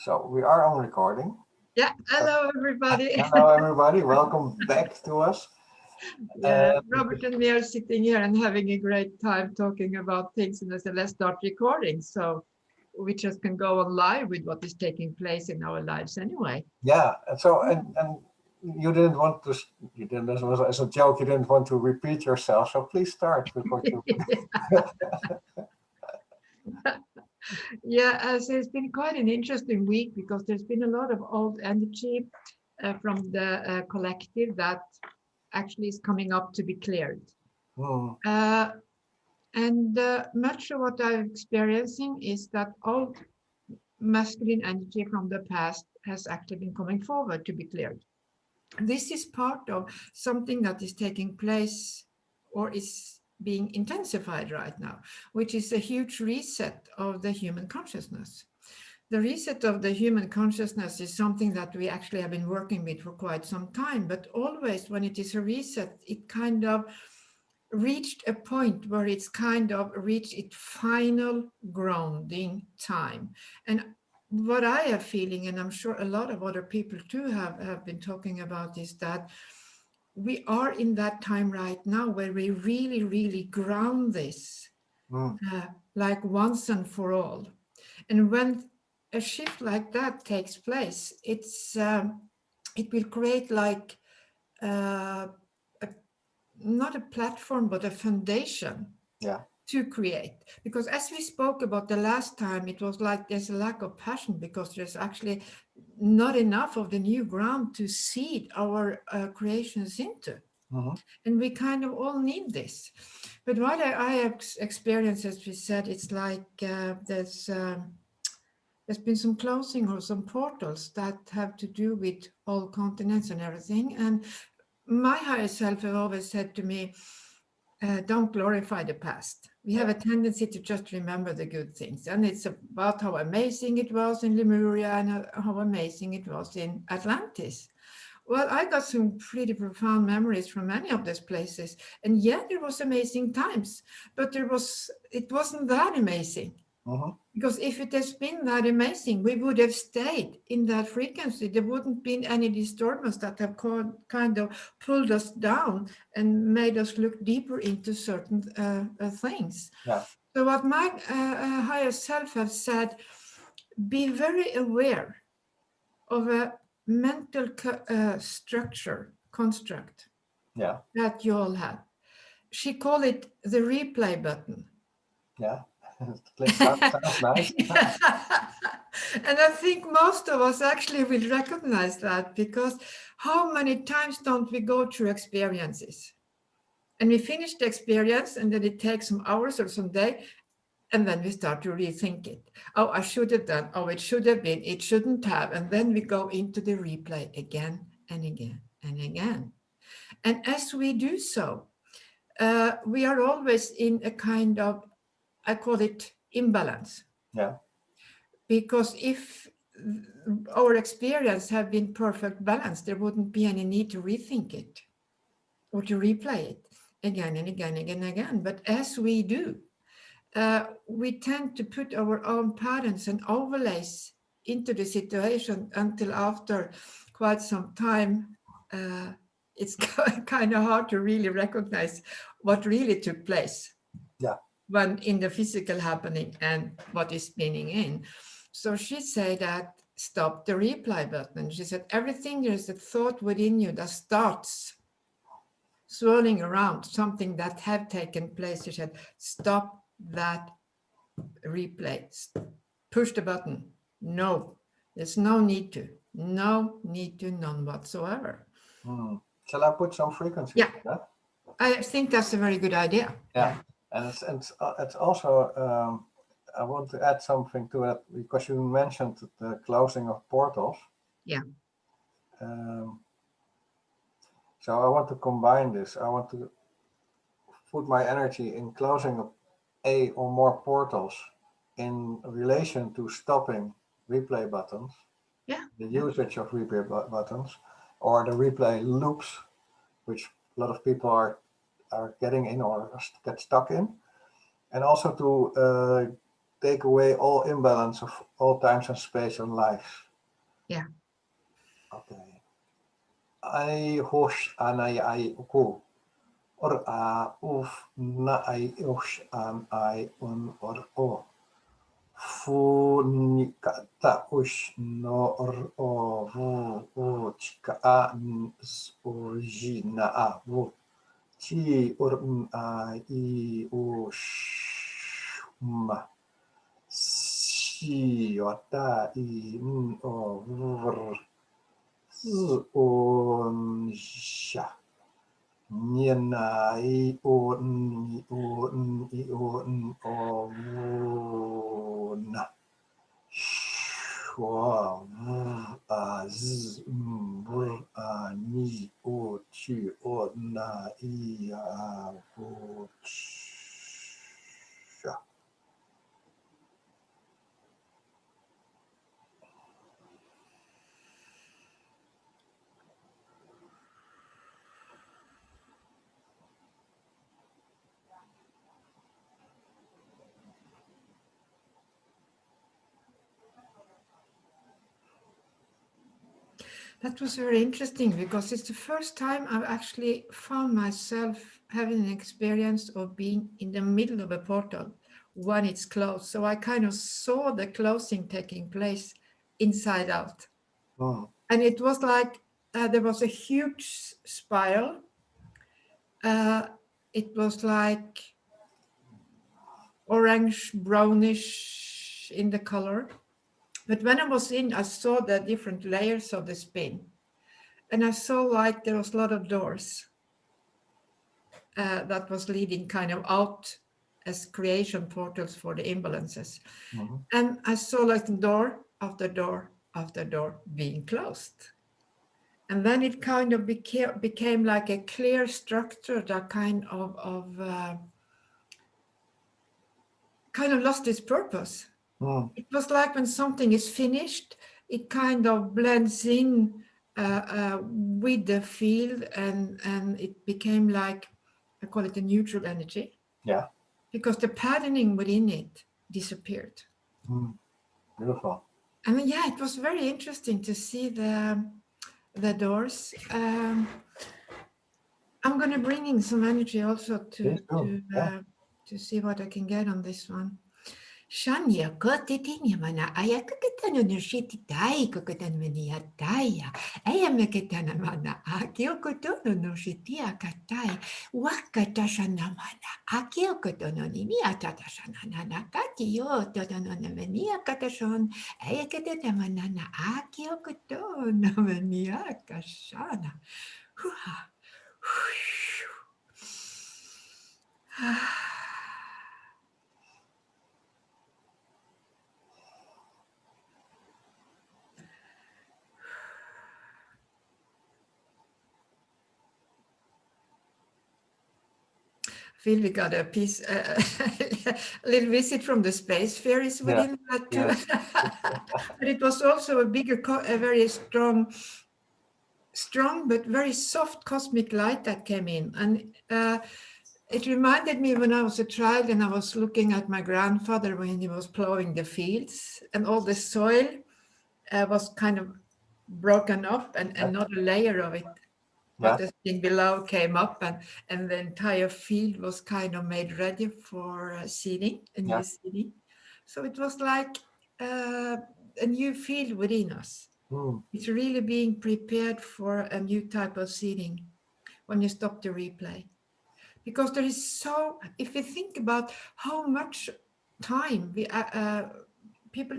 So we are on recording. Yeah, hello everybody. Hello everybody, welcome back to us. Yeah, Robert and me are sitting here and having a great time talking about things, and I said, let's start recording. So we just can go on live with what is taking place in our lives anyway. Yeah, and so and you didn't want to, you didn't, as a joke, you didn't want to repeat yourself. So please start with what you. Yeah, so it's been quite an interesting week because there's been a lot of old energy from the collective that actually is coming up to be cleared. Uh, and much of what I'm experiencing is that old masculine energy from the past has actually been coming forward to be cleared. This is part of something that is taking place or is being intensified right now, which is a huge reset of the human consciousness. The reset of the human consciousness is something that we actually have been working with for quite some time, but always when it is a reset, it kind of reached a point where it's kind of reached its final grounding time. And what I am feeling, and I'm sure a lot of other people too have been talking about, is that we are in that time right now where we really, really ground this like once and for all. And when a shift like that takes place, it will create like not a platform, but a foundation to create. Because as we spoke about the last time, it was like there's a lack of passion because there's actually not enough of the new ground to seed our creations into. And we kind of all need this. But what I have experienced, as we said, it's like there's been some closing or some portals that have to do with all continents and everything. And my higher self have always said to me, don't glorify the past. We have a tendency to just remember the good things. And it's about how amazing it was in Lemuria and how amazing it was in Atlantis. Well, I got some pretty profound memories from many of those places. And yeah, there was amazing times, but it wasn't that amazing. Because if it has been that amazing, we would have stayed in that frequency. There wouldn't been any disturbance that have kind of pulled us down and made us look deeper into certain things. So what my higher self have said, be very aware of a mental construct that you all have. She called it the replay button. Yeah. Sounds nice. And I think most of us actually will recognize that, because how many times don't we go through experiences and we finish the experience and then it takes some hours or some day and then we start to rethink it. Oh, I should have done. Oh, it should have been. It shouldn't have. And then we go into the replay again and again and again. And as we do so, we are always in a kind of, I call it imbalance. Because if our experience had been perfect balance, there wouldn't be any need to rethink it or to replay it again and again and again. But as we do, we tend to put our own patterns and overlays into the situation until after quite some time, it's kind of hard to really recognize what really took place when in the physical happening and what is spinning in. So she said that stop the replay button. She said everything there is a thought within you that starts swirling around something that have taken place. She said stop that replay. Push the button. No, there's no need to. No need to, none whatsoever. Shall I put some frequency? Yeah, I think that's a very good idea. Yeah, and it's also I want to add something to it because you mentioned the closing of portals. Yeah. So I want to combine this. I want to put my energy in closing of a or more portals in relation to stopping replay buttons. The usage of replay buttons or the replay loops, which a lot of people are getting in or get stuck in. And also to take away all imbalance of all times and space and life. Yeah. Okay. Ai hosh anai ai uku. Or a uf na ai hosh an ai un or o. Fu ni ka ta ush no or o vu o chika a s o ji na a vu. Chi or a I o sh ma. Si o ta I o vr. Z o sha. Nhiên I o n I o n I o n o vu na. Shua v a z br a ni o chi o na I a o sha. That was very interesting because it's the first time I've actually found myself having an experience of being in the middle of a portal when it's closed. So I kind of saw the closing taking place inside out. Mm. And it was like there was a huge spiral. It was like orange, brownish in the color. But when I was in, I saw the different layers of the spin. And I saw like there was a lot of doors that was leading kind of out as creation portals for the imbalances. Mm-hmm. And I saw like door after door after door being closed. And then it kind of became like a clear structure that kind of lost its purpose. Mm. It was like when something is finished, it kind of blends in with the field, and it became like, I call it a neutral energy. Yeah. Because the patterning within it disappeared. Mm. Beautiful. I mean, yeah, it was very interesting to see the doors. I'm going to bring in some energy also Please do. Yeah. to see what I can get on this one. Shania kotitinha mana ayakakatano nushiti tai kokotano mania taya. Ayamakatana mana akiokotono nushitia katai. Wakatashana mana akiokotono nini atatashana nana katio totono mania katashon. Ayakatana manana akiokotono mania kashana. Feel we got a piece, a little visit from the space fairies within that too. Yes. But it was also a bigger, a very strong but very soft cosmic light that came in. And it reminded me when I was a child and I was looking at my grandfather when he was plowing the fields, and all the soil was kind of broken up, and another layer of it, what the thing below came up, and the entire field was kind of made ready for seeding, a new seeding. So it was like a new field within us. Mm. It's really being prepared for a new type of seeding when you stop the replay. Because there is so, if you think about how much time people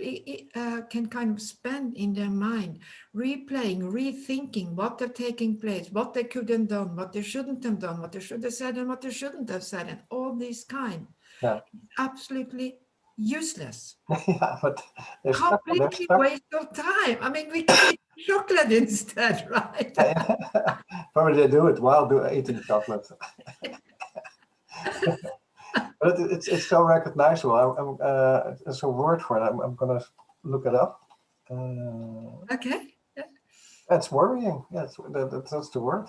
can kind of spend in their mind, replaying, rethinking what they're taking place, what they could have done, what they shouldn't have done, what they should have said and what they shouldn't have said, and all these kind. Yeah. Absolutely useless. Yeah, but they're Completely stuck. waste of time. I mean, we could eat chocolate instead, right? Probably they do it while eating chocolate. But it's so recognizable. It's a word for it. I'm gonna look it up. Okay. It's worrying. Yeah, that's the word.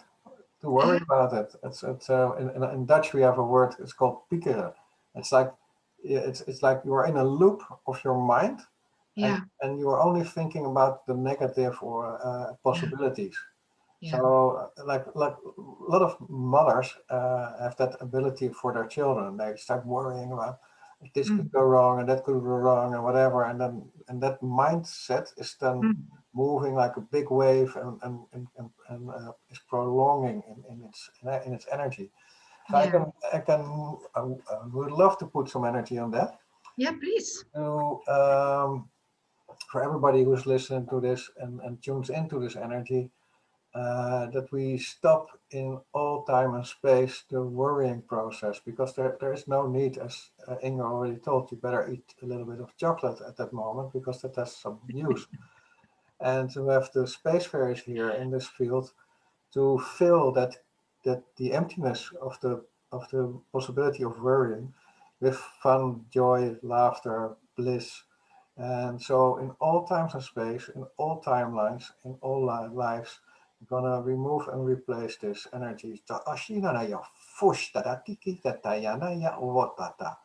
To worry about it. It's in Dutch we have a word. It's called piekeren. It's like it's like you are in a loop of your mind, Yeah. and you are only thinking about the negative or Yeah. possibilities. Yeah. So like a lot of mothers have that ability for their children. They start worrying about this could Mm. go wrong and that could go wrong and whatever, and that mindset is then Mm. moving like a big wave and is prolonging in its energy. So Yeah. I would love to put some energy on that. Yeah, please. So for everybody who's listening to this and tunes into this energy, that we stop in all time and space the worrying process, because there is no need, as Inga already told, you better eat a little bit of chocolate at that moment because that has some use. And to have the spacefarers here in this field to fill that the emptiness of the possibility of worrying with fun, joy, laughter, bliss. And so in all times and space, in all timelines, in all lives, we're gonna remove and replace this energy. So ashina ya fush taratiki tatayana ya ovotata.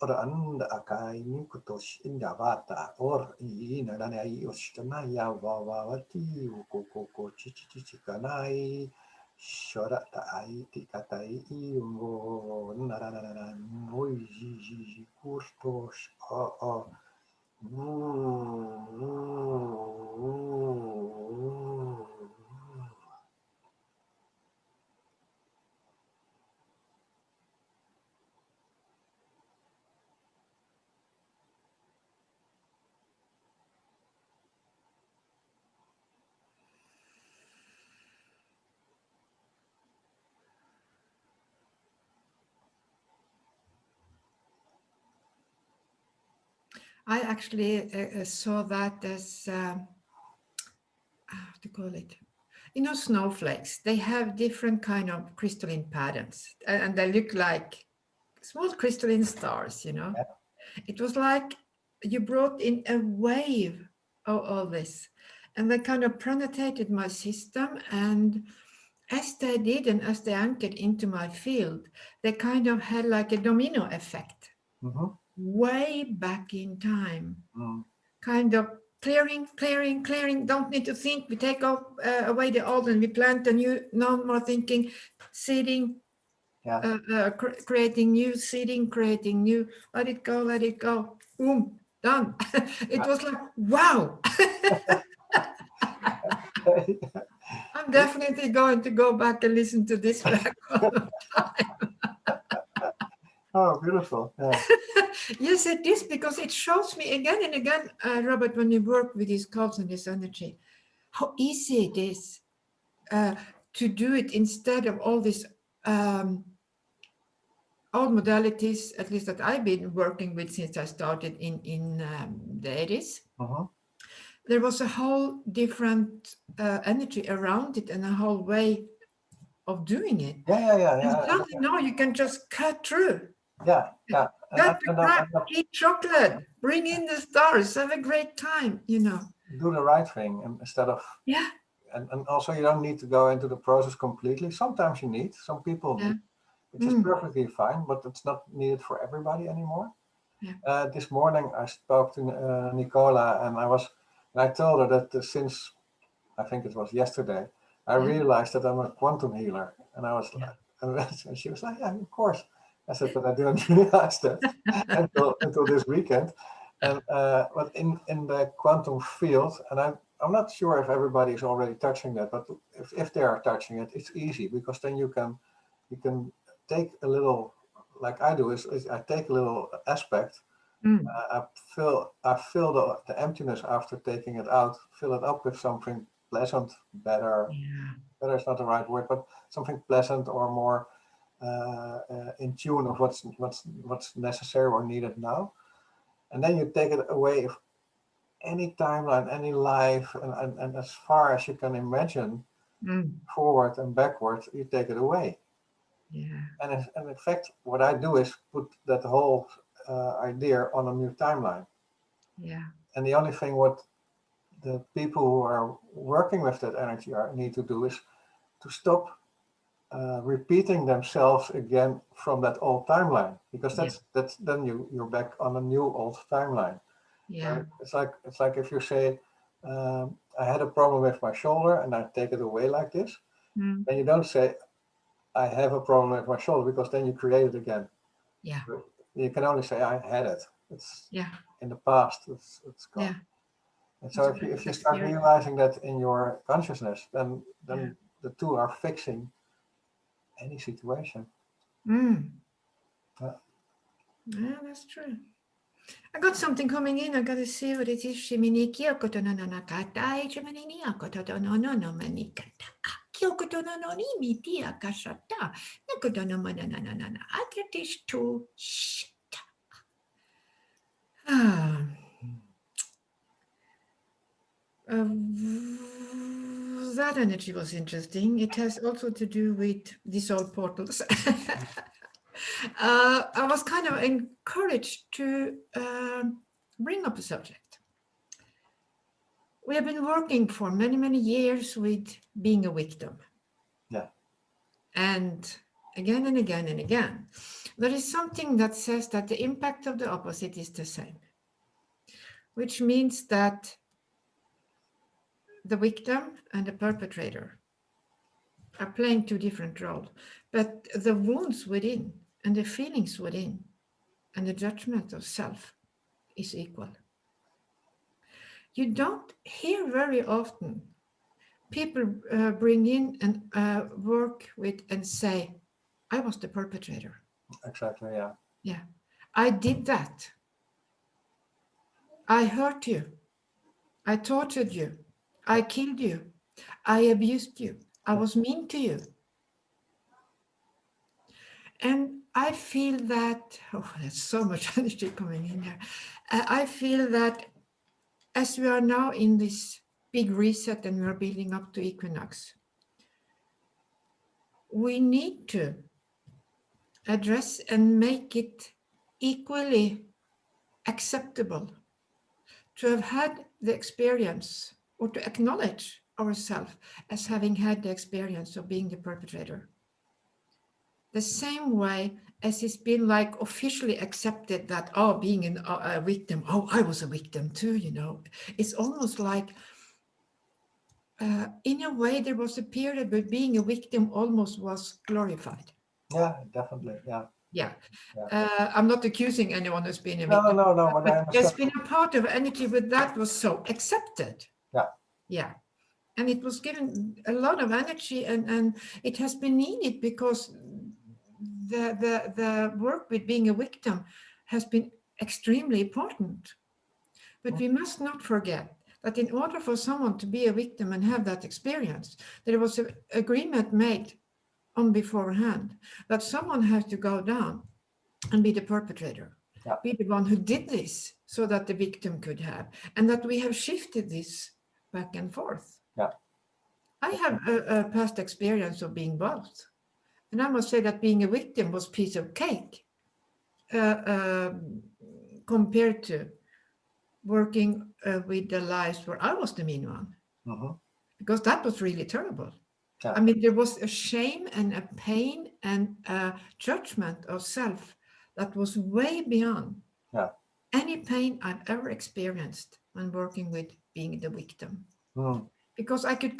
Ora anda akai nikuto shinda vata or ina dana yoshitana ya vavavati ukoko chichi kanai. Shora tai tikatai iwo narana noi ji kurtos a I actually saw that as, how to call it? You know, snowflakes, they have different kind of crystalline patterns and they look like small crystalline stars, you know. It was like you brought in a wave of all this and they kind of penetrated my system. And as they did and as they anchored into my field, they kind of had like a domino effect Mhm. way back in time, Mm. kind of clearing, don't need to think. We take off, away the old and we plant a new, no more thinking, seeding, Yeah. creating new seeding, creating new, let it go, boom, done. It was like, wow. I'm definitely going to go back and listen to this back all the time. Oh, beautiful. Yeah. Yes, it is, because it shows me again and again, Robert, when you work with these codes and this energy, how easy it is to do it instead of all these old modalities, at least that I've been working with since I started in the 80s. Mhm. There was a whole different energy around it and a whole way of doing it. And Yeah. suddenly now you can just cut through. Yeah. Yeah. Cut the crap, And eat chocolate, bring in the stars, have a great time, you know. do the right thing instead of, Yeah, and also you don't need to go into the process completely. Sometimes you need, some people yeah. need, which is Mm, perfectly fine, but it's not needed for everybody anymore. yeah. This morning I spoke to Nicola, and I told her that since I think it was yesterday, I Yeah, realized that I'm a quantum healer, and I was yeah. like, and she was like, yeah, of course. I said, but I didn't realize that until this weekend. And but in the quantum field, and I'm not sure if everybody is already touching that, but if they are touching it, it's easy, because then you can take a little, like I do, is I take a little aspect. Mm, I fill the emptiness after taking it out, fill it up with something pleasant, better. yeah, Better is not the right word, but something pleasant or more in tune of what's necessary or needed now. And then you take it away of any timeline, any life, and as far as you can imagine, mm, forward and backward, you take it away. yeah, And in fact, what I do is put that whole idea on a new timeline. yeah, And the only thing what the people who are working with that energy need to do is to stop repeating themselves again from that old timeline, because Yeah. that's then you're back on a new old timeline. Yeah. It's like if you say, I had a problem with my shoulder and I take it away like this, Mm. then you don't say I have a problem with my shoulder, because then you create it again. Yeah. You can only say I had it. It's Yeah. in the past. It's gone. Yeah. And so It's a if past you start experience. realizing that in your consciousness, Yeah. then the two are fixing any situation. Mm. Yeah. Yeah, that's true. I got something coming in. I got to see what it is. Shimini kyokoto no nakatai, shimini ni akoto no no no manikata. Kyokoto no no ni miti akashata. Nakoto no mananana. Atratish to shita. Ah. That energy was interesting. It has also to do with these old portals. I was kind of encouraged to bring up a subject. We have been working for many, many years with being a victim. Yeah. And again and again and again, there is something that says that the impact of the opposite is the same, which means that the victim and the perpetrator are playing two different roles, but the wounds within and the feelings within and the judgment of self is equal. You don't hear very often people bring in and work with and say, I was the perpetrator. Exactly. Yeah. Yeah, I did that. I hurt you. I tortured you. I killed you. I abused you. I was mean to you. And I feel that, oh, there's so much energy coming in here. I feel that as we are now in this big reset and we are building up to equinox, we need to address and make it equally acceptable to have had the experience or to acknowledge ourselves as having had the experience of being the perpetrator. The same way as it's been like officially accepted that, oh, being a victim, oh, I was a victim too, you know. It's almost like, in a way, there was a period where being a victim almost was glorified. Yeah. Definitely. Yeah. Yeah. Yeah. I'm not accusing anyone who's been a No. victim, No. No. But I but there's understand. been a part of energy with that was so accepted. Yeah. Yeah. And it was given a lot of energy, and it has been needed because the work with being a victim has been extremely important. But we must not forget that in order for someone to be a victim and have that experience, there was an agreement made on beforehand that someone has to go down and be the perpetrator, Yeah. be the one who did this so that the victim could have, and that we have shifted this back and forth. Yeah. I have a past experience of being both. And I must say that being a victim was piece of cake compared to working with the lives where I was the mean one, Mm-hmm. because that was really terrible. Yeah. I mean, there was a shame and a pain and a judgment of self that was way beyond Yeah. any pain I've ever experienced when working with being the victim. Mm. Because I could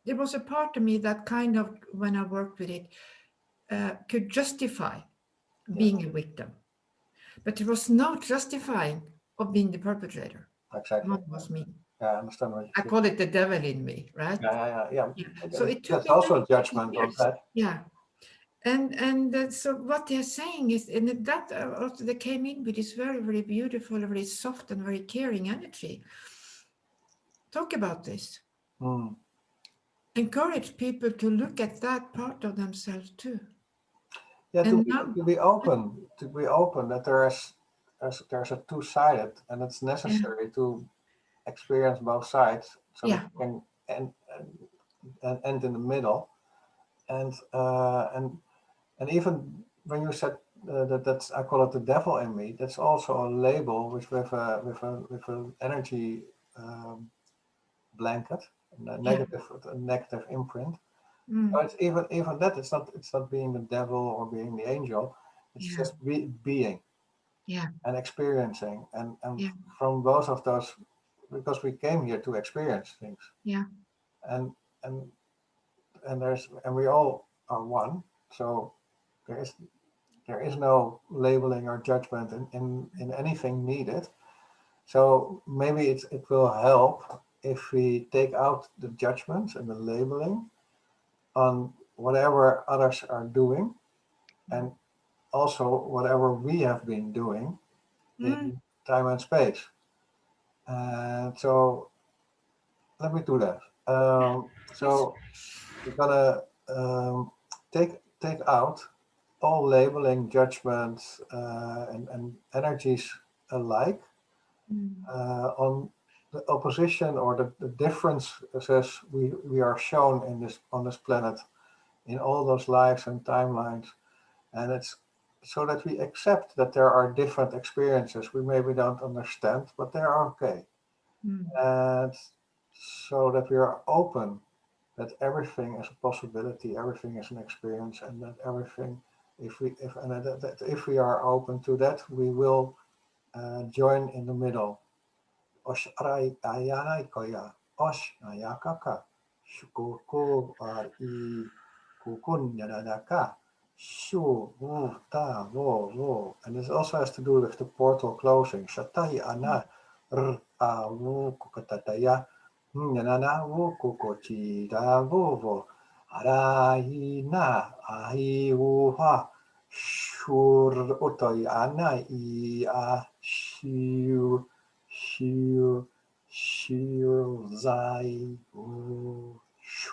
there was a part of me that kind of, when I worked with it, could justify being a victim. But there was no justifying of being the perpetrator. Exactly. One was me. Yeah. I understand what you I feel. call it the devil in me, right? Yeah. Yeah. Yeah. Yeah. So it took That's me also many, a many judgment of years. that. Yeah. And so what they're saying is, and that also they came in with this very, very beautiful, very soft and very caring energy. Talk about this. Mm. Encourage people to look at that part of themselves too. Yeah. And now, To be open. To be open that there's a two-sided, and it's yeah, necessary to experience both sides so that yeah, you can end in the middle. And and even when you said that's, I call it the devil in me, that's also a label with a energy blanket, a negative imprint. It's even that it's not being the devil or being the angel. It's Yeah. just being Yeah. and experiencing, and Yeah. from both of those, because we came here to experience things, Yeah. and and and we all are one. So there is there is no labeling or judgment in anything needed. So maybe it will help if we take out the judgments and the labeling on whatever others are doing, and also whatever we have been doing Mm. in time and space. And so let me do that. Yes. So we're gonna take out all labeling, judgments, and energies alike Mm. on the opposition or the differences we are shown in this on this planet in all those lives and timelines. And it's so that we accept that there are different experiences we maybe don't understand, but they are okay. Mm. And so that we are open that everything is a possibility, everything is an experience, and that everything, that if we are open to that, we will join in the middle. Osh arai ayanai koya, osh ayakaka, shukuku ar I kukun yanadaka, shu wu ta wo wo. And this also has to do with the portal closing. Shatai ana r a wu kukatataya, yanana wu kukochi da wo wo. Arai na ahi wu ha. Shur utoi ana I a shiu. Shiu, shiu, zai, wu, shu.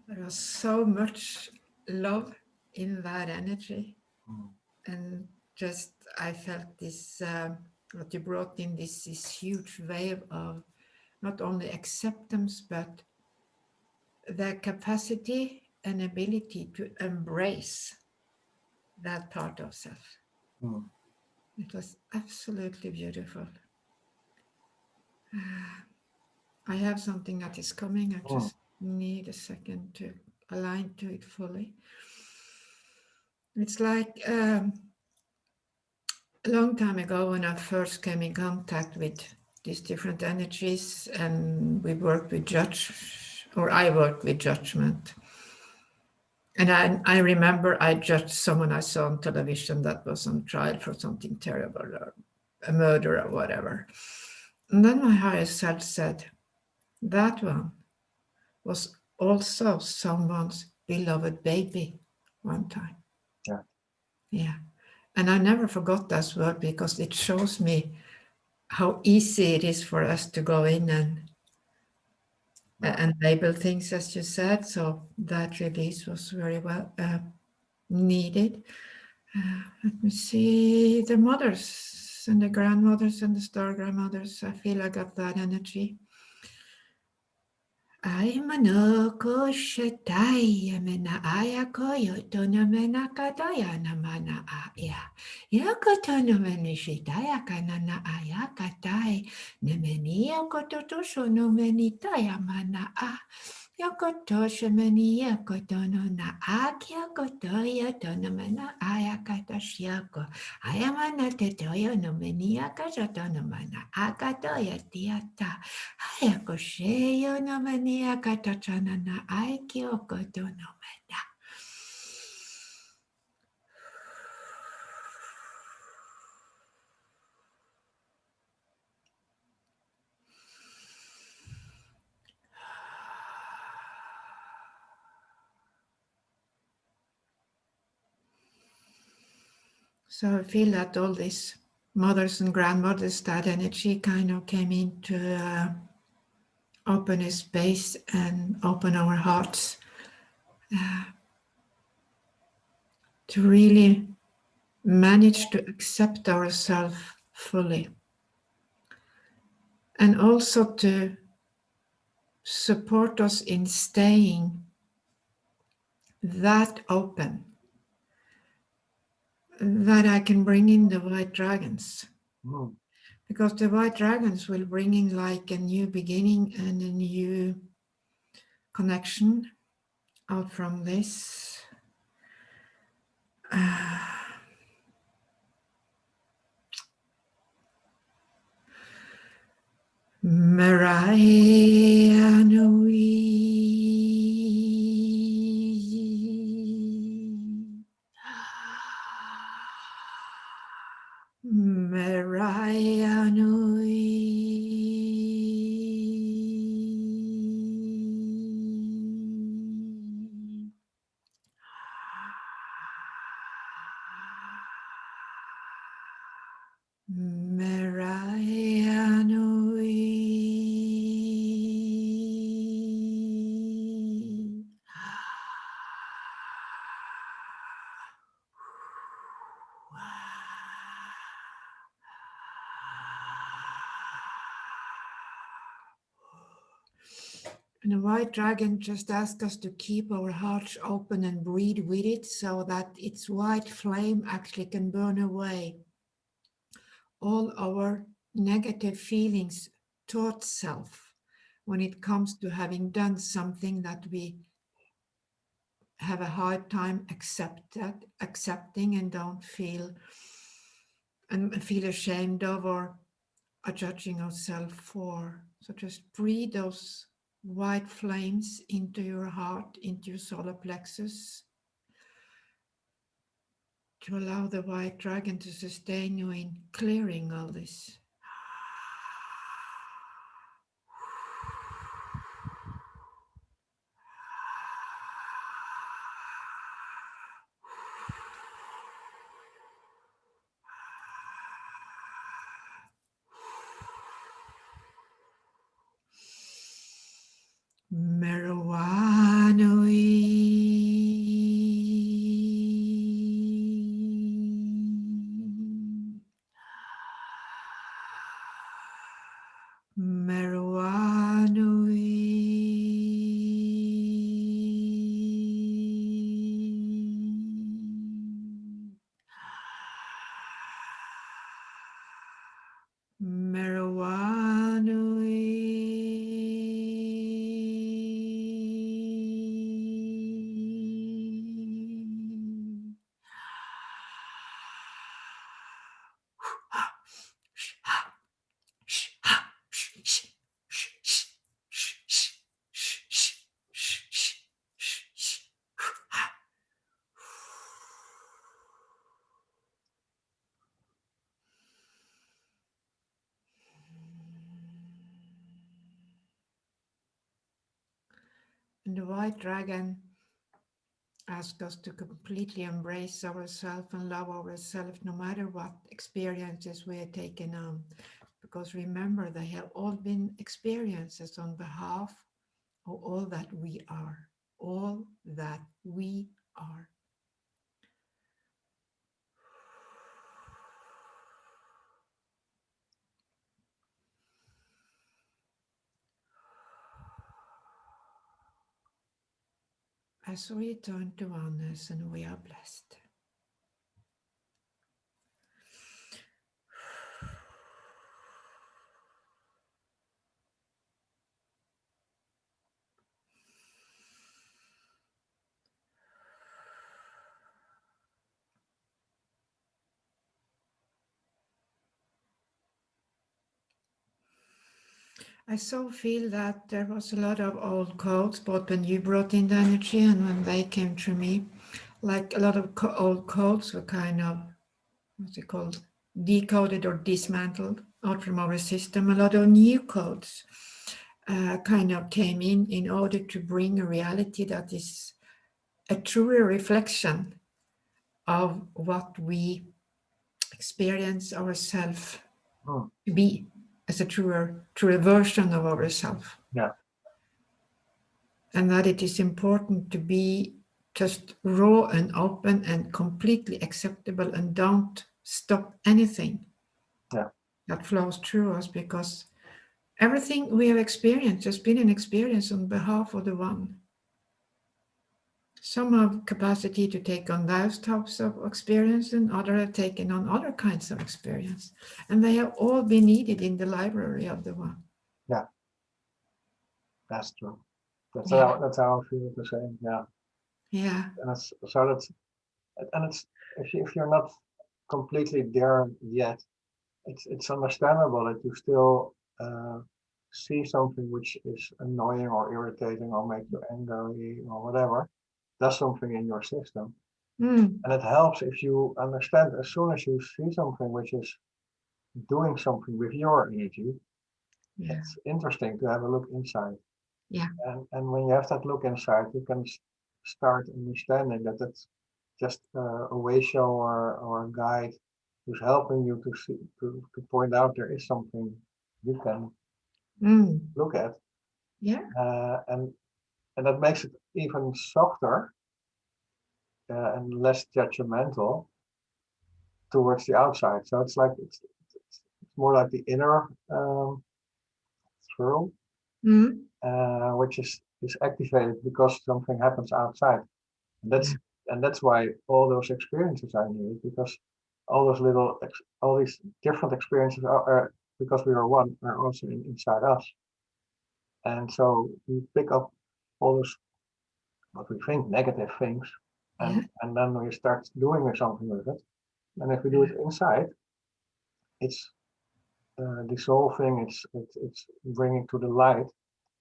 There was so much love in that energy. Mm, And just, I felt this, what you brought in, this huge wave of not only acceptance, but the capacity and ability to embrace that part of self. mm, It was absolutely beautiful. I have something that is coming. I mm, just need a second to align to it fully. It's like a long time ago when I first came in contact with these different energies, and we worked with I worked with judgment. And I remember I judged someone I saw on television that was on trial for something terrible, or a murder or whatever. And then my higher self said, that one was also someone's beloved baby one time. yeah, Yeah. And I never forgot that word because it shows me how easy it is for us to go in yeah. and label things, as you said. So that release was very well needed. Let me see, the mothers and the grandmothers and the star grandmothers. I feel I got that energy. Ai manoko shatai mena aya koyo tono mena kataya na mana aya. Yako tono meni shitaya kanana aya katai. Nemenia kototo shono meni taya mana a. Yakotosha meni yakotono na akya kotoya tono mena aya katashiako. Ayamana tetoyo no meni yakashatono mana akatoya tiata. Hayakosheyo no mania katachana na aikyo koto no meda. So I feel that all these mothers and grandmothers, that energy kind of came in to open a space and open our hearts to really manage to accept ourselves fully and also to support us in staying that open, that I can bring in the white dragons. Mm. Because the white dragons will bring in like a new beginning and a new connection out from this. Mariah Nui. Mariah Nui. Mariah Nui. And the white dragon just asks us to keep our hearts open and breathe with it so that its white flame actually can burn away all our negative feelings toward self when it comes to having done something that we have a hard time accepting and don't feel ashamed of or are judging ourselves for. So just breathe those white flames into your heart, into your solar plexus, to allow the white dragon to sustain you in clearing all this. Marijuana. And the white dragon asks us to completely embrace ourselves and love ourselves no matter what experiences we are taking on. Because remember, they have all been experiences on behalf of all that we are. All that we are. As we return to Arnes, and we are blessed. I so feel that there was a lot of old codes, both when you brought in the energy and when they came to me. Like a lot of old codes were kind of, what's it called, decoded or dismantled out from our system. A lot of new codes kind of came in order to bring a reality that is a truer reflection of what we experience ourselves to be, as a truer version of ourselves. Yeah. And that it is important to be just raw and open and completely acceptable and don't stop anything Yeah. that flows through us, because Everything we have experienced has been an experience on behalf of the one. Some have capacity to take on those types of experience, and others have taken on other kinds of experience. And they have all been needed in the library of the one. Yeah, that's true. That's Yeah. how I feel the same. Yeah. Yeah. And it's so that's and it's if you're not completely there yet, it's understandable that you still see something which is annoying or irritating or make you angry or whatever, does something in your system. Mm. And it helps if you understand as soon as you see something which is doing something with your energy, Yeah. it's interesting to have a look inside. Yeah. And when you have that look inside, you can start understanding that it's just a way shower or a guide who's helping you to see to point out there is something you can Mm. look at, Yeah. and that makes it even softer and less judgmental towards the outside. So it's like it's more like the inner swirl, Mm. which is activated because something happens outside. And Yeah. that's why all those experiences are needed, because all those all these different experiences are because we are one, are also inside us. And so we pick up all those what we think negative things, Yeah. and then we start doing something with it. And if we do it inside, it's dissolving, it's bringing to the light,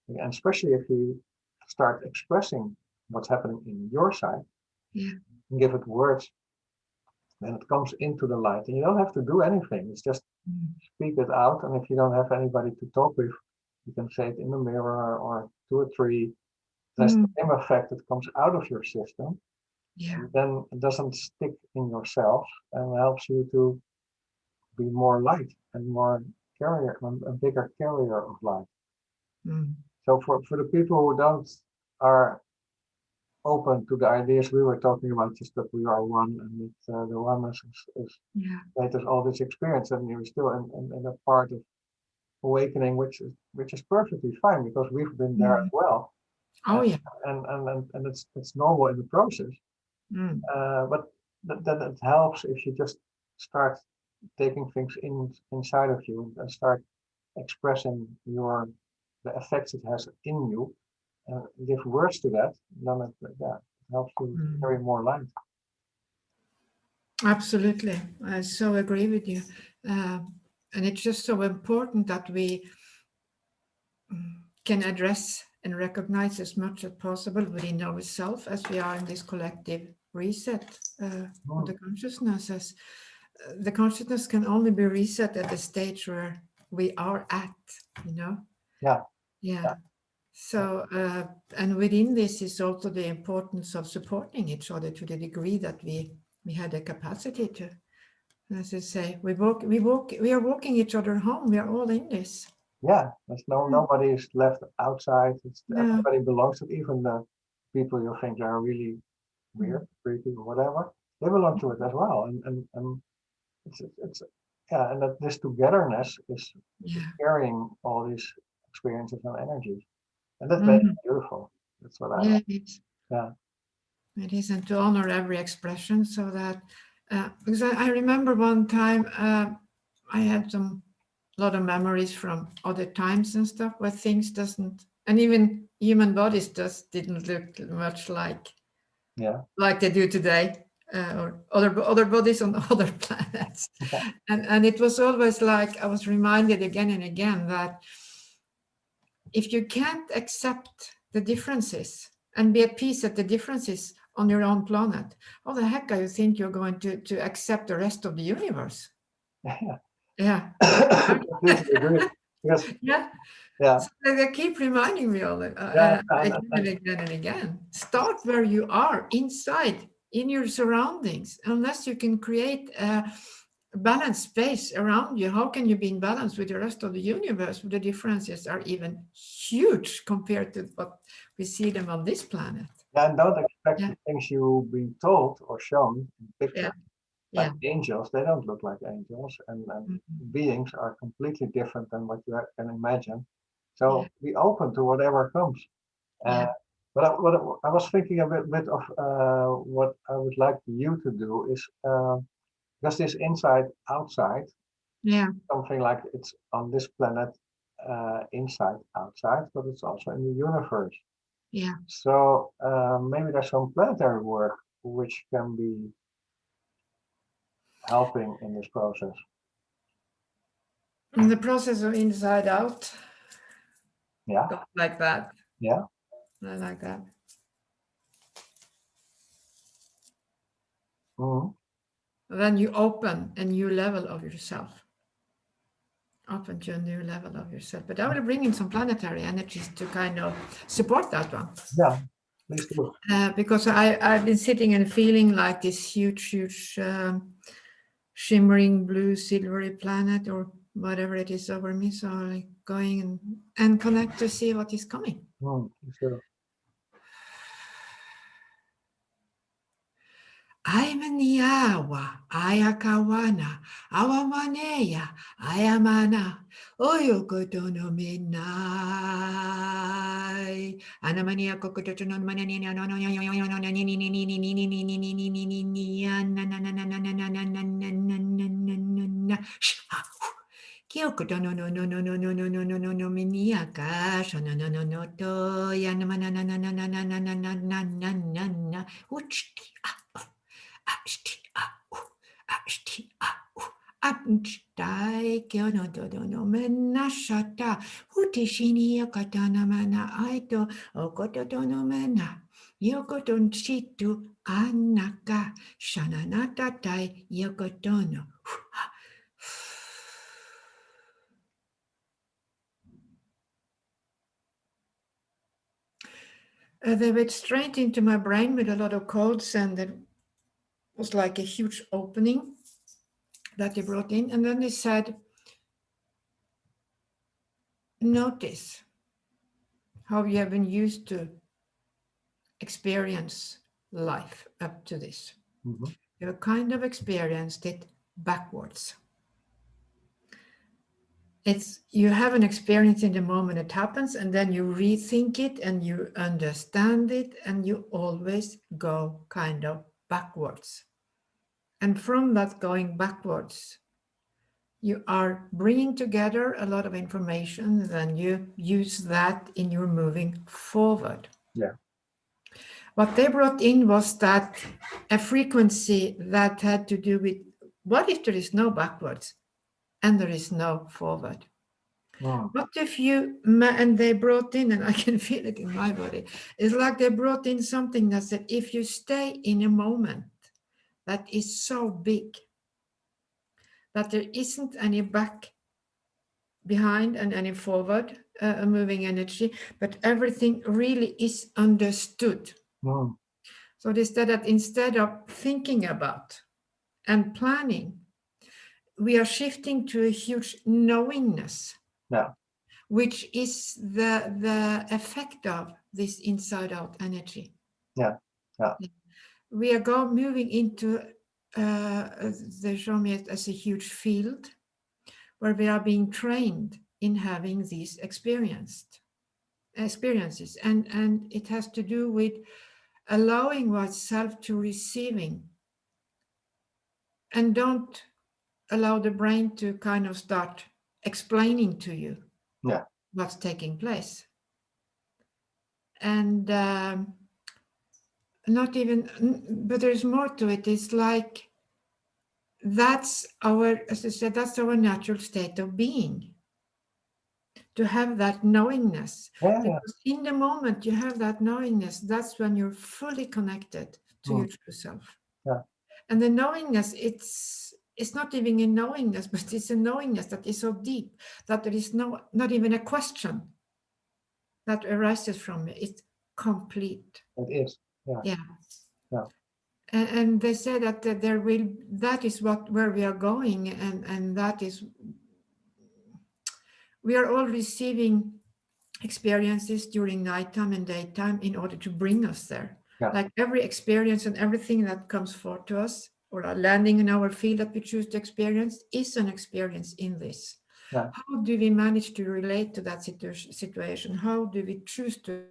and especially if you start expressing what's happening in your side Yeah. and give it words, then it comes into the light, and you don't have to do anything. It's just Mm. speak it out, and if you don't have anybody to talk with, you can say it in the mirror or to a tree. There's the Mm. same effect that comes out of your system, Yeah. and then it doesn't stick in yourself and helps you to be more light and more carrier, a bigger carrier of light. Mm. So for the people who don't are open to the ideas we were talking about, just that we are one and that the oneness is Yeah. that there's all this experience, and you're still in a part of awakening, which is perfectly fine because we've been there as Mm. well, Oh, yeah. and it's normal in the process. Mm. But that it helps if you just start taking things inside of you and start expressing the effects it has in you, and give words to that. Then it helps you Mm. carry more light. Absolutely. I so agree with you. And it's just so important that we can address and recognize as much as possible within ourselves as we are in this collective reset of the consciousness. The consciousness can only be reset at the stage where we are at, you know? Yeah. Yeah. So, and within this is also the importance of supporting each other to the degree that we had the capacity to. As I say, we are walking each other home. We are all in this. Yeah, there's nobody is left outside. No. Everybody belongs to it, even the people you think are really weird, creepy, or whatever. They belong to it as well, and it's yeah, and that this togetherness is Yeah. carrying all these experiences and energies, and that makes it beautiful. That's what I Yeah, like. it is. Yeah, It is, and to honor every expression, so that because I remember one time I had some lot of memories from other times and stuff where things doesn't, and even human bodies just didn't look much like yeah, they do today, or other bodies on other planets. And it was always like I was reminded again and again that if you can't accept the differences and be at peace at the differences on your own planet, how the heck are you think you're going to accept the rest of the universe? yeah. Yeah. Completely agree. Because Yeah. yeah, So they keep reminding me all yeah, again and again and again. Start where you are, inside, in your surroundings. Unless you can create a balanced space around you, how can you be in balance with the rest of the universe? The differences are even huge compared to what we see them on this planet. and don't expect Yeah. the things you've been told or shown in Yeah. picture. Like Yeah. angels, they don't look like angels, and Mhm. beings are completely different than what you can imagine. Yeah. So be open to whatever comes. Yeah. Uh, but I was thinking a bit of what I would like you to do is because this inside outside, Yeah. something like it's on this planet inside outside, but it's also in the universe. Yeah. So maybe there's some planetary work which can be helping in this process. In the process of inside out, Yeah, go like that. yeah. I like that. Mhm. Then you open a new level of yourself. Open to a new level of yourself. But I will bring in some planetary energies to kind of support that one. Yeah, please do. Because I've been sitting and feeling like this huge shimmering blue silvery planet or whatever it is over me. So like going and connect to see what is coming. Please do. Aimaniawa, ayakawana, awamaneya, ayamana, oyokotono midnight. Anamania kokotono manania no no Kyoko no no no no no no no no no no no miniaka no no no no to yanamana na na na na na na na na na na na na uchti ashti ashti Abnchtai kyono dodo no mena shata hutishini yakatana mana aito okoto no mena yokoton chitu anaka shananata tai yokotono. They went straight into my brain with a lot of codes, and it was like a huge opening that they brought in. And then they said, notice how you have been used to experience life up to this. Mhm. You have kind of experienced it backwards. It's you have an experience in the moment it happens, and then you rethink it and you understand it, and you always go kind of backwards. And from that going backwards, you are bringing together a lot of information, then you use that in your moving forward. Yeah. What they brought in was that a frequency that had to do with what if there is no backwards and there is no forward? Mm. What if you, and they brought in, and I can feel it in my body, it's like they brought in something that said, if you stay in a moment that is so big that there isn't any back behind and any forward moving energy, but everything really is understood. Mm. So they said that instead of thinking about and planning, we are shifting to a huge knowingness, Yeah. which is the effect of this inside out energy. Yeah. Yeah. We are moving into, they show me it as a huge field where we are being trained in having these experiences. And it has to do with allowing oneself to receiving, and don't allow the brain to kind of start explaining to you Yeah. what's taking place. And not even, but there's more to it. It's like that's our, as I said, that's our natural state of being, to have that knowingness. Yeah. Yeah. Because in the moment you have that knowingness, that's when you're fully connected to Mm. your true self. Yeah. And the knowingness, it's not even a knowingness, but it's a knowingness that is so deep that there is not even a question that arises from it. It's complete. It is. Yeah. Yeah. Yeah. And they say that that is where we are going, and that is, we are all receiving experiences during nighttime and daytime in order to bring us there. Yeah. Like every experience and everything that comes forth to us or a landing in our field that we choose to experience is an experience in this. Yeah. How do we manage to relate to that situation? How do we choose to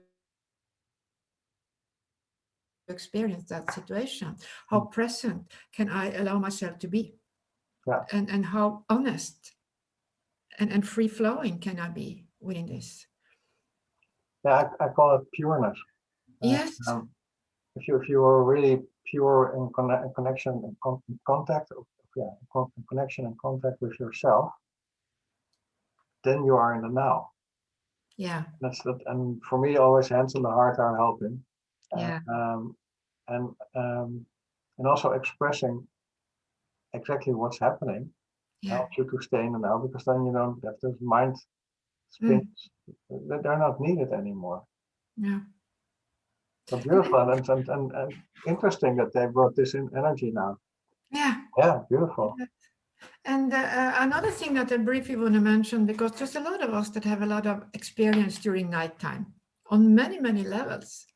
experience that situation? How present can I allow myself to be? Yeah. And how honest and free flowing can I be within this? Yeah, I call it pureness. Uh, Yes, um, if you are really pure in connection and contact, yeah, connection and contact with yourself, then you are in the now. yeah, That's that, and for me, always hands on the heart are helping, uh, yeah, um, and um, and also expressing exactly what's happening yeah. helps you to stay in the now, because then you don't have those mind spins. Mm, They're not needed anymore. yeah. So beautiful, and interesting that they brought this in energy now. Yeah. Yeah, beautiful. And another thing that I briefly want to mention, because there's a lot of us that have a lot of experience during nighttime on many, many levels.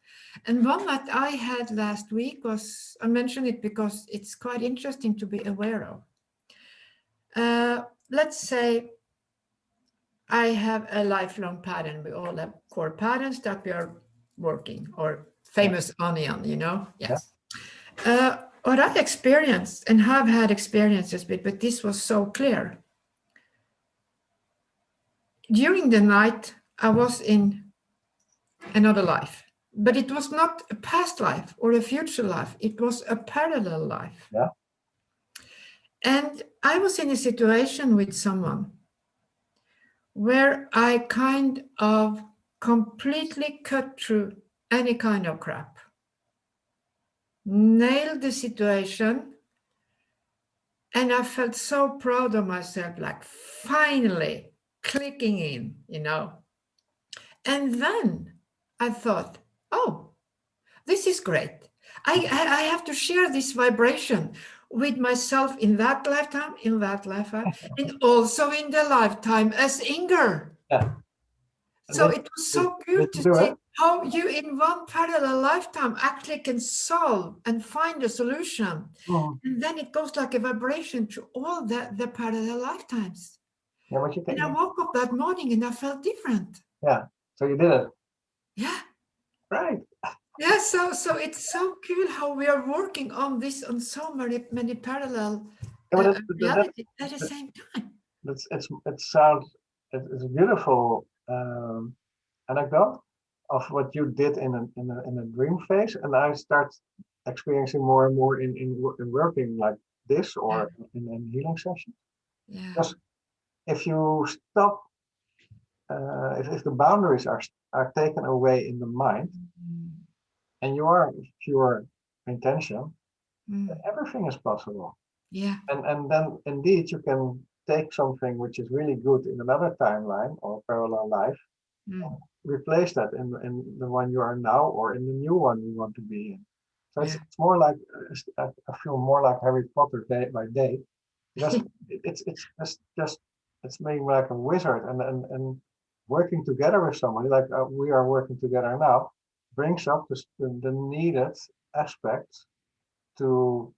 And one that I had last week was, I mention it because it's quite interesting to be aware of. Let's say I have a lifelong pattern. We all have core patterns that we are working, or Yeah, famous onion, you know? yeah, Yes. What I experienced and have had experiences with, but this was so clear. During the night, I was in another life, but it was not a past life or a future life. It was a parallel life. yeah, And I was in a situation with someone where I kind of completely cut through any kind of crap, nailed the situation, and I felt so proud of myself, like finally clicking in, you know. And then I thought, oh, this is great. I have to share this vibration with myself in that lifetime, and also in the lifetime as Inger. yeah. And So then it was did, so did good you to do see it? how you, in one parallel lifetime, actually can solve and find a solution. Mm. And then it goes like a vibration to all the parallel lifetimes. Yeah, but you And think, I woke up that morning and I felt different. yeah. So you did it, Yeah. right? Yeah, so it's so cool how we are working on this on so many parallel Yeah, but realities at the same time. it sounds it's a beautiful anecdote of what you did in a dream phase, and I start experiencing more and more in working like this Yeah, or in healing sessions. yeah, Because if you stop, if the boundaries are taken away in the mind, mm, and you are pure intention, mm, everything is possible. yeah, And then indeed you can take something which is really good in another timeline or parallel life, mm, replace that in the one you are now or in the new one you want to be in. So yeah, it's more like I feel more like Harry Potter day by day, because it's just it's being like a wizard, and working together with somebody like we are working together now brings up the needed aspects to,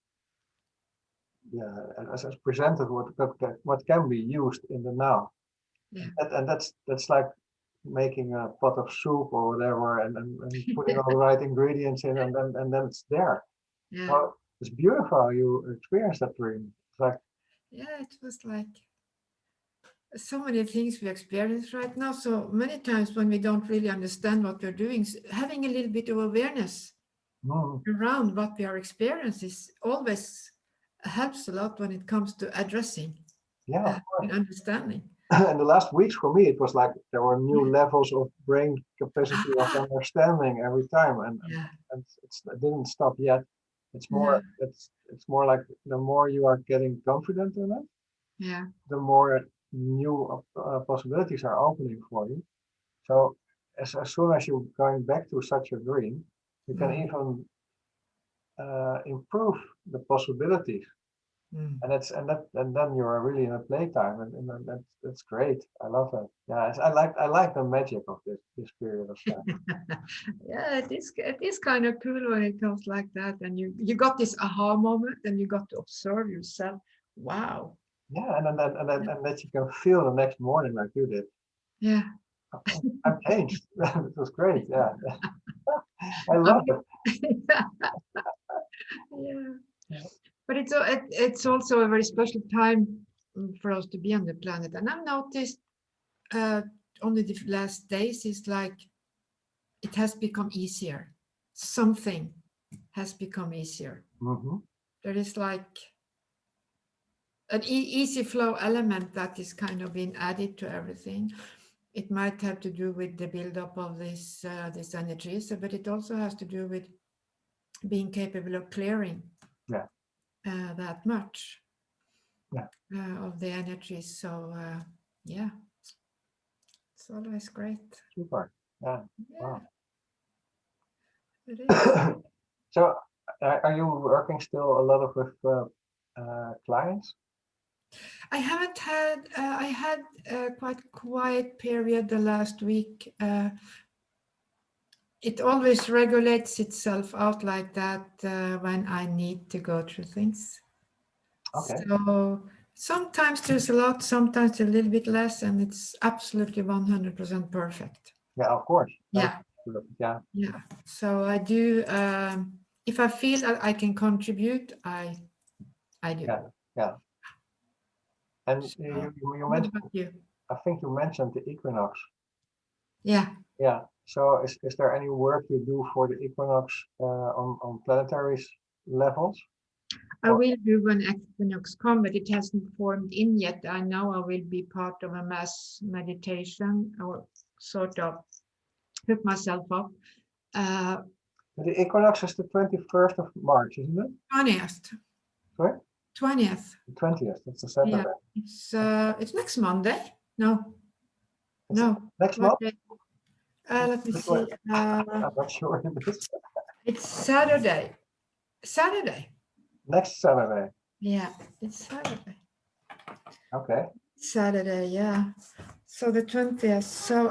yeah, as presented what can be used in the now. yeah, And that's like making a pot of soup or whatever, and putting all the right ingredients in, and then it's there. yeah, So it's beautiful how you experience that dream. It's like, yeah. It was like so many things we experience right now. So many times when we don't really understand what we're doing, having a little bit of awareness mm, around what we are experiencing always helps a lot when it comes to addressing yeah, of course. and understanding. And the last weeks for me, it was like there were new Yeah. levels of brain capacity of Ah, understanding every time, yeah, and it didn't stop yet. yeah, It's more like the more you are getting confident in it, yeah. the more new possibilities are opening for you. So as soon as you're going back to such a dream, you can Mm, even improve the possibilities. Mm. and then you're really in a playtime, and that's great. I love that. Yeah, I like the magic of this period of time. Yeah, it is kind of cool when it comes like that, and you got this aha moment, and you got to observe yourself. Wow. Yeah, and that you can feel the next morning like you did. Yeah. I've changed. It was great. Yeah, I I love mean, it. yeah. Yeah. But it's also a very special time for us to be on the planet. And I've noticed uh, only the last days is like it has become easier. Something has become easier. Hmm. There is like an easy flow element that is kind of being added to everything. It might have to do with the buildup of this energy, but it also has to do with being capable of clearing Yeah, that much yeah, of the energy. So yeah, it's always great. super. Yeah, Yeah, wow. it is. So, are you working still a lot of with clients? I haven't had. I had a quite quiet period the last week. It always regulates itself out like that when I need to go through things. Okay. So sometimes there's a lot, sometimes a little bit less, and it's absolutely 100% perfect. Yeah, of course. That Yeah, was, yeah, yeah. So I do. If I feel that I can contribute, I do. yeah, yeah. And So, you what mentioned, about you? I think you mentioned the equinox. Yeah, Yeah. So, is there any work you do for the equinox on planetary levels? I Or will do when equinox come, but it hasn't formed in yet. I know I will be part of a mass meditation or sort of hook myself up. Uh, the equinox is the 21st of March, isn't it? 20th. Sorry, 20th. the 20th. That's a Yeah, Saturday. it's next Monday. No, It's no. next What month. day? Let me Which way? see. I'm not sure it is. It's Saturday. Saturday. Next Saturday. Yeah, it's Saturday. Okay. Saturday, yeah. So the 20th. So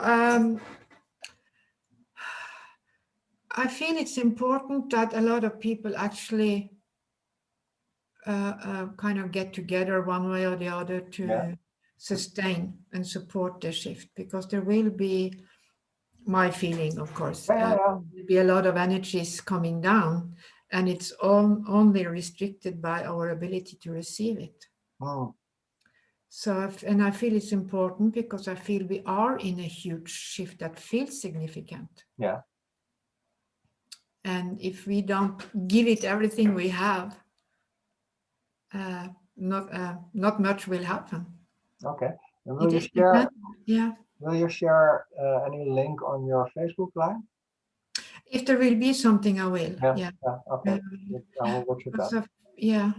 I feel it's important that a lot of people actually kind of get together one way or the other Yeah. to sustain and support the shift, because there will be, my feeling, of course, Yeah, yeah, yeah. will be a lot of energies coming down, and it's only restricted by our ability to receive it. Mm, So, and I feel it's important because I feel we are in a huge shift that feels significant. yeah. And if we don't give it everything we have, uh, not much will happen. Okay. And It is dependent. Yeah. will you share any link on your Facebook line? If there will be something, I will. Yeah. Yeah. Yeah. Okay. I will watch it Because then. yeah.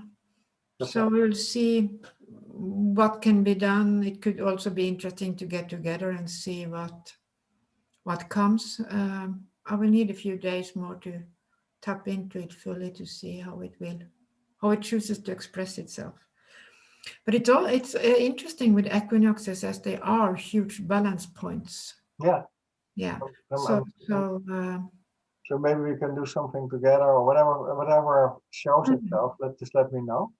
Just, So we'll see what can be done. It could also be interesting to get together and see what comes. I will need a few days more to tap into it fully to see how it chooses to express itself. But it's interesting with equinoxes, as they are huge balance points. yeah. Yeah. Um, So um, um, so so maybe we can do something together or whatever shows itself. Just let me know.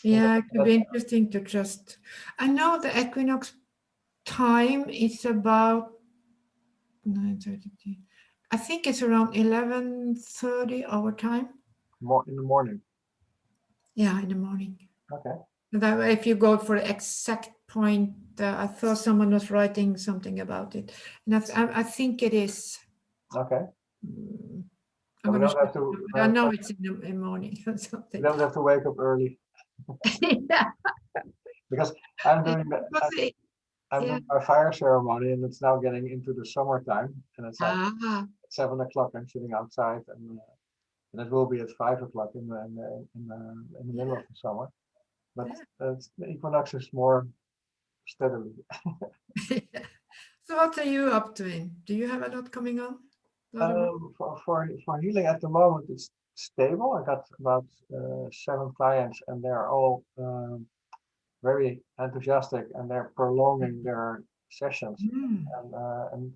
And yeah, it could be interesting to just. I know the equinox time is about 9:30. I think it's around 11:30 our time. more in the morning. Yeah, in the morning. Okay. That way, if you go for the exact point, I thought someone was writing something about it, and I think it is. Okay. mm, I'm And going to check it out, but I know it's in the morning or we something. don't have to wake up early Yeah, because I'm doing I'm yeah. doing my fire ceremony, and it's now getting into the summertime, and it's at Ah, 7 o'clock. I'm sitting outside, and it will be at 5 o'clock in the middle of the summer. But yeah. the equinox is more steadily. So what are you up to? Do you have a lot coming on? A lot of work? For healing at the moment, stable. I got about 7 clients, and they're all very enthusiastic, and they're prolonging their sessions. Mm. And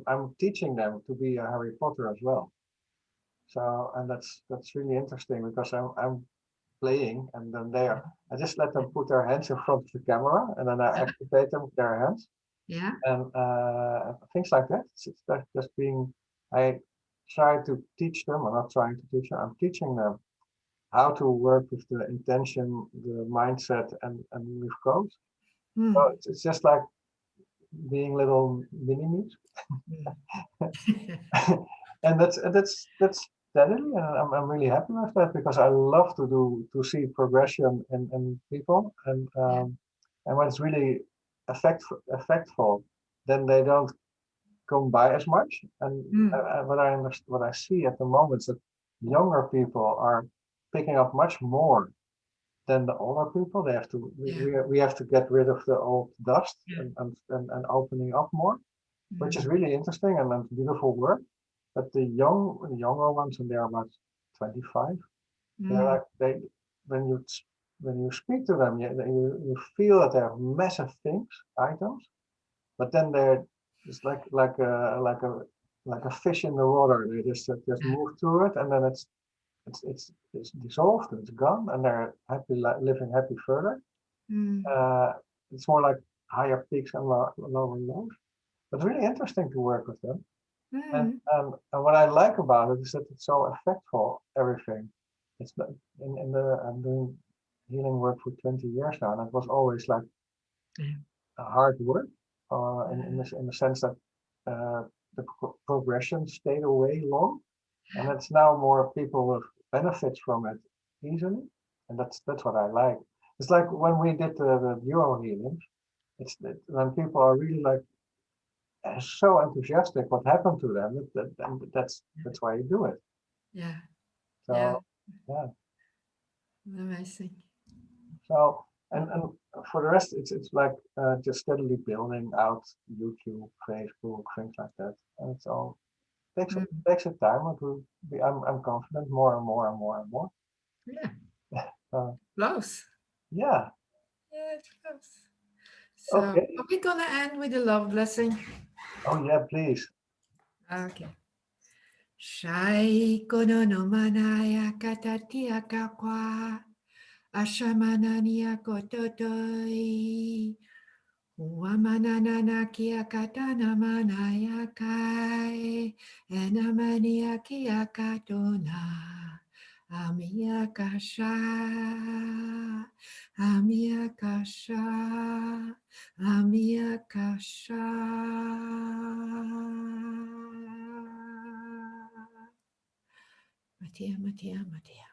I'm teaching them to be a Harry Potter as well. So, and that's really interesting because I'm playing, and then I just let them put their hands in front of the camera, and then I activate them with their hands, Yeah. and things like that. It's just being, I try to teach them, I'm not trying to teach them, I'm teaching them how to work with the intention, the mindset, and with code. So Mm. it's just like being little mini me's. And that's steadily, and I'm really happy with that because I love to see progression in people, Yeah. and when it's really effectful, then they don't come by as much. And Mm. what I see at the moment is that younger people are picking up much more than the older people. They have to Yeah. we have to get rid of the old dust Yeah. and opening up more, which is Mm. really interesting and beautiful work. But the younger ones, and they're about 25, they're Mm. like when you speak to them, you feel that they have massive things, items, but then they're just like a fish in the water. They just Yeah. move through it, and then it's dissolved, it's gone, and they're happy living happy further. Mm. Uh, it's more like higher peaks and lower lows. But it's really interesting to work with them. Mm. And what I like about it is that it's so effectful, everything. It's not, in the I'm doing healing work for 20 years now, and it was always like Yeah. a hard work, in the sense that the progression stayed away long, and it's now more people with benefits from it easily, and that's what I like. It's like when we did the neuro healing. When people are really like so enthusiastic what happened to them, that's why you do it. Yeah. Yeah. So yeah. Amazing. So and for the rest, it's like just steadily building out YouTube, Facebook, things like that. And it's all Mm. takes a time. It will be, I'm confident more and more and more and more. Yeah. Uh, Close. yeah. Yeah, it's close. So Okay. are we gonna end with a love blessing? Oh yeah, please. Okay. Shai kono no manaya katatia kakwa. Ashamanania kototoi. Wamanana kia katana manaya kai. Enamania kia katona. Amia kasha. Amia kasha. Amia kasha. Matia, Matia, Matia.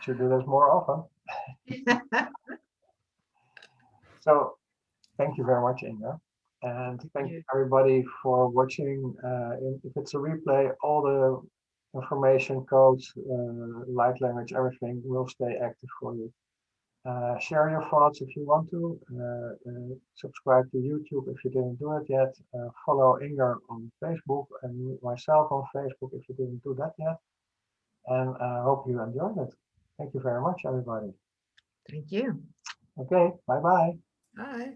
Should do this more often. So thank you very much, Inga. And thank You. everybody for watching. If it's a replay, all the information, codes, light language, everything will stay active for you. Share your thoughts if you want to. Subscribe to YouTube if you didn't do it yet. Follow Inger on Facebook and myself on Facebook if you didn't do that yet. And I hope you enjoyed it. Thank you very much, everybody. Thank you. Okay, bye bye. Bye.